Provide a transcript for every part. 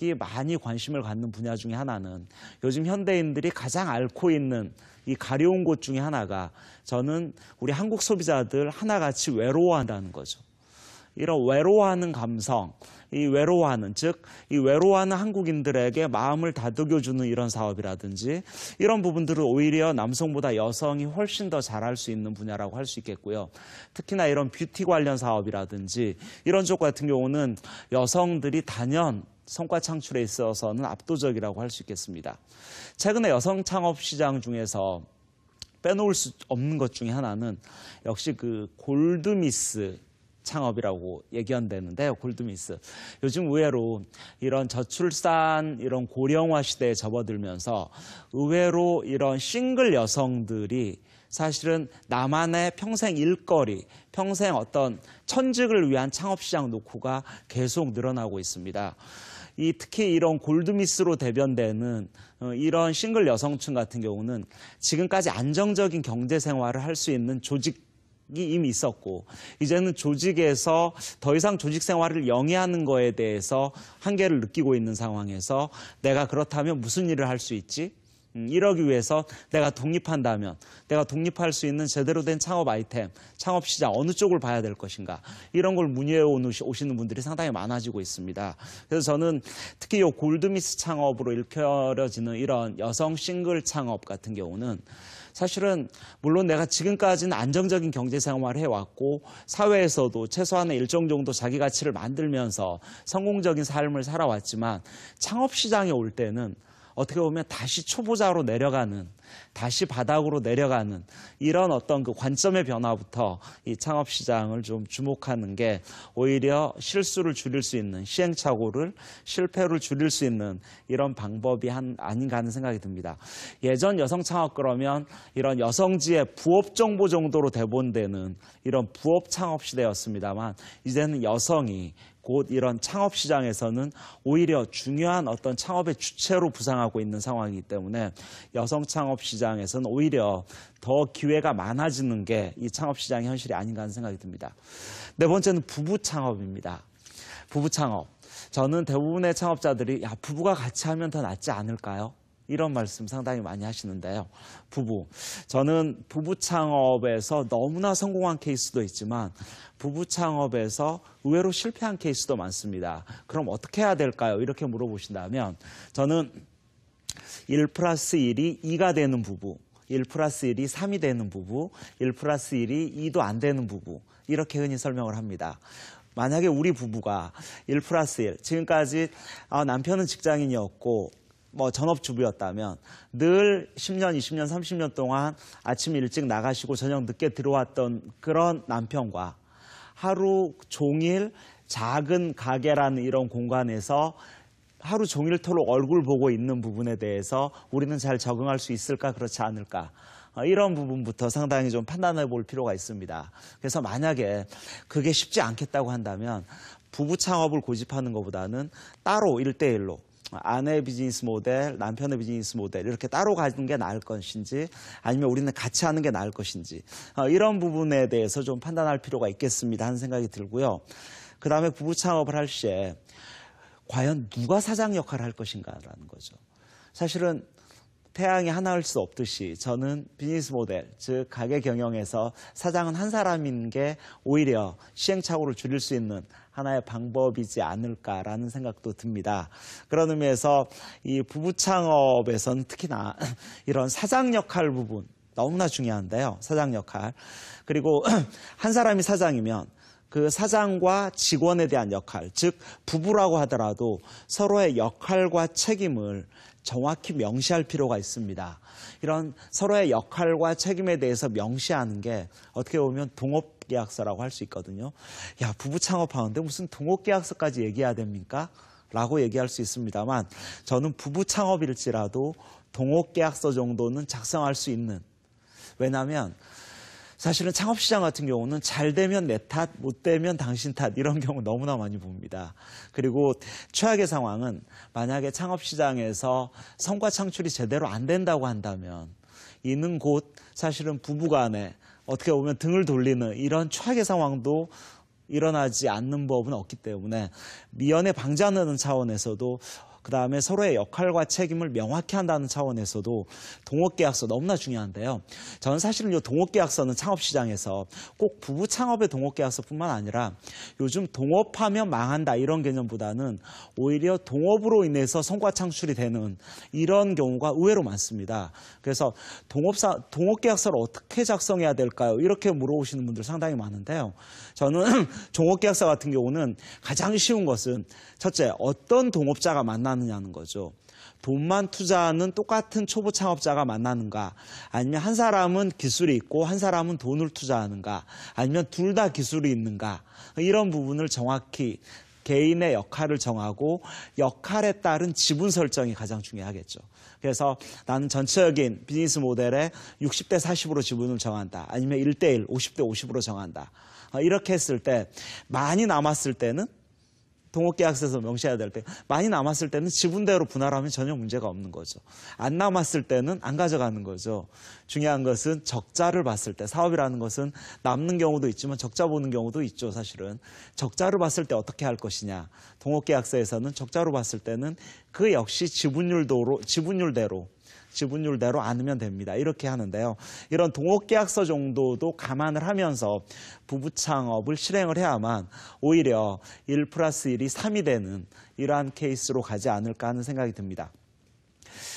이 많이 관심을 갖는 분야 중에 하나는 요즘 현대인들이 가장 앓고 있는 이 가려운 곳 중에 하나가 저는 우리 한국 소비자들 하나같이 외로워한다는 거죠. 이런 외로워하는 감성, 이 외로워하는, 즉 이 외로워하는 한국인들에게 마음을 다독여주는 이런 사업이라든지 이런 부분들을 오히려 남성보다 여성이 훨씬 더 잘할 수 있는 분야라고 할 수 있겠고요. 특히나 이런 뷰티 관련 사업이라든지 이런 쪽 같은 경우는 여성들이 단연 성과 창출에 있어서는 압도적이라고 할 수 있겠습니다. 최근에 여성 창업 시장 중에서 빼놓을 수 없는 것 중에 하나는 역시 그 골드미스 창업이라고 예견되는데요. 골드미스. 요즘 의외로 이런 저출산, 이런 고령화 시대에 접어들면서 의외로 이런 싱글 여성들이 사실은 나만의 평생 일거리, 평생 어떤 천직을 위한 창업시장 노후가 계속 늘어나고 있습니다. 특히 이런 골드미스로 대변되는 이런 싱글 여성층 같은 경우는 지금까지 안정적인 경제 생활을 할 수 있는 조직이 이미 있었고 이제는 조직에서 더 이상 조직 생활을 영위하는 거에 대해서 한계를 느끼고 있는 상황에서 내가 그렇다면 무슨 일을 할 수 있지? 이러기 위해서 내가 독립한다면 내가 독립할 수 있는 제대로 된 창업 아이템, 창업 시장 어느 쪽을 봐야 될 것인가 이런 걸 문의해 오시는 분들이 상당히 많아지고 있습니다. 그래서 저는 특히 이 골드미스 창업으로 일컬어지는 이런 여성 싱글 창업 같은 경우는 사실은 물론 내가 지금까지는 안정적인 경제 생활을 해왔고 사회에서도 최소한의 일정 정도 자기 가치를 만들면서 성공적인 삶을 살아왔지만 창업 시장에 올 때는 어떻게 보면 다시 초보자로 내려가는, 다시 바닥으로 내려가는 이런 어떤 그 관점의 변화부터 이 창업 시장을 좀 주목하는 게 오히려 실수를 줄일 수 있는, 시행착오를, 실패를 줄일 수 있는 이런 방법이 아닌가 하는 생각이 듭니다. 예전 여성 창업 그러면 이런 여성지의 부업 정보 정도로 대본되는 이런 부업 창업 시대였습니다만 이제는 여성이 곧 이런 창업 시장에서는 오히려 중요한 어떤 창업의 주체로 부상하고 있는 상황이기 때문에 여성 창업 시장에서는 오히려 더 기회가 많아지는 게 이 창업 시장의 현실이 아닌가 하는 생각이 듭니다. 네 번째는 부부 창업입니다. 부부 창업. 저는 대부분의 창업자들이 부부가 같이 하면 더 낫지 않을까요? 이런 말씀 상당히 많이 하시는데요. 저는 부부 창업에서 너무나 성공한 케이스도 있지만 부부 창업에서 의외로 실패한 케이스도 많습니다. 그럼 어떻게 해야 될까요? 이렇게 물어보신다면 저는 1+1이 2가 되는 부부, 1+1이 3이 되는 부부, 1+1이 2도 안 되는 부부 이렇게 흔히 설명을 합니다. 만약에 우리 부부가 1+1, 지금까지 남편은 직장인이었고 전업주부였다면 늘 10년, 20년, 30년 동안 아침 일찍 나가시고 저녁 늦게 들어왔던 그런 남편과 하루 종일 작은 가게라는 이런 공간에서 하루 종일토록 얼굴 보고 있는 부분에 대해서 우리는 잘 적응할 수 있을까, 그렇지 않을까. 이런 부분부터 상당히 좀 판단해 볼 필요가 있습니다. 그래서 만약에 그게 쉽지 않겠다고 한다면 부부 창업을 고집하는 것보다는 따로 1대1로 아내의 비즈니스 모델, 남편의 비즈니스 모델 이렇게 따로 가는 게 나을 것인지 아니면 우리는 같이 하는 게 나을 것인지 이런 부분에 대해서 좀 판단할 필요가 있겠습니다 하는 생각이 들고요. 그다음에 부부 창업을 할 시에 과연 누가 사장 역할을 할 것인가라는 거죠. 사실은 태양이 하나일 수 없듯이 저는 비즈니스 모델, 즉 가게 경영에서 사장은 한 사람인 게 오히려 시행착오를 줄일 수 있는 하나의 방법이지 않을까라는 생각도 듭니다. 그런 의미에서 이 부부 창업에서는 특히나 이런 사장 역할 부분 너무나 중요한데요. 사장 역할. 그리고 한 사람이 사장이면 그 사장과 직원에 대한 역할, 즉 부부라고 하더라도 서로의 역할과 책임을 정확히 명시할 필요가 있습니다. 이런 서로의 역할과 책임에 대해서 명시하는 게 어떻게 보면 동업계약서라고 할 수 있거든요. 야, 부부 창업하는데 무슨 동업계약서까지 얘기해야 됩니까? 라고 얘기할 수 있습니다만 저는 부부 창업일지라도 동업계약서 정도는 작성할 수 있는, 왜냐하면 사실은 창업시장 같은 경우는 잘 되면 내 탓, 못 되면 당신 탓 이런 경우 너무나 많이 봅니다. 그리고 최악의 상황은 만약에 창업시장에서 성과 창출이 제대로 안 된다고 한다면 이는 곧 사실은 부부간에 어떻게 보면 등을 돌리는 이런 최악의 상황도 일어나지 않는 법은 없기 때문에 미연에 방지하는 차원에서도 그다음에 서로의 역할과 책임을 명확히 한다는 차원에서도 동업계약서 너무나 중요한데요. 저는 사실은 이 동업계약서는 창업시장에서 꼭 부부 창업의 동업계약서뿐만 아니라 요즘 동업하면 망한다 이런 개념보다는 오히려 동업으로 인해서 성과 창출이 되는 이런 경우가 의외로 많습니다. 그래서 동업계약서를 어떻게 작성해야 될까요? 이렇게 물어보시는 분들 상당히 많은데요. 저는 동업계약서 같은 경우는 가장 쉬운 것은 첫째, 어떤 동업자가 만나느냐는 거죠. 돈만 투자하는 똑같은 초보 창업자가 만나는가, 아니면 한 사람은 기술이 있고 한 사람은 돈을 투자하는가, 아니면 둘 다 기술이 있는가, 이런 부분을 정확히 개인의 역할을 정하고 역할에 따른 지분 설정이 가장 중요하겠죠. 그래서 나는 전체적인 비즈니스 모델에 60대 40으로 지분을 정한다, 아니면 1대1, 50대 50으로 정한다. 이렇게 했을 때 많이 남았을 때는 동업계약서에서 명시해야 될 때 많이 남았을 때는 지분대로 분할하면 전혀 문제가 없는 거죠. 안 남았을 때는 안 가져가는 거죠. 중요한 것은 적자를 봤을 때, 사업이라는 것은 남는 경우도 있지만 적자 보는 경우도 있죠. 사실은 적자를 봤을 때 어떻게 할 것이냐. 동업계약서에서는 적자로 봤을 때는 그 역시 지분율대로 안으면 됩니다. 이렇게 하는데요. 이런 동업계약서 정도도 감안을 하면서 부부 창업을 실행을 해야만 오히려 1+1이 3이 되는 이러한 케이스로 가지 않을까 하는 생각이 듭니다.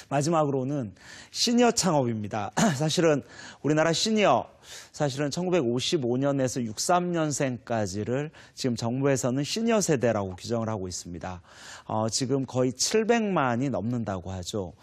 마지막으로는 시니어 창업입니다. 사실은 우리나라 시니어, 사실은 1955년에서 63년생까지를 지금 정부에서는 시니어 세대라고 규정을 하고 있습니다. 지금 거의 700만이 넘는다고 하죠.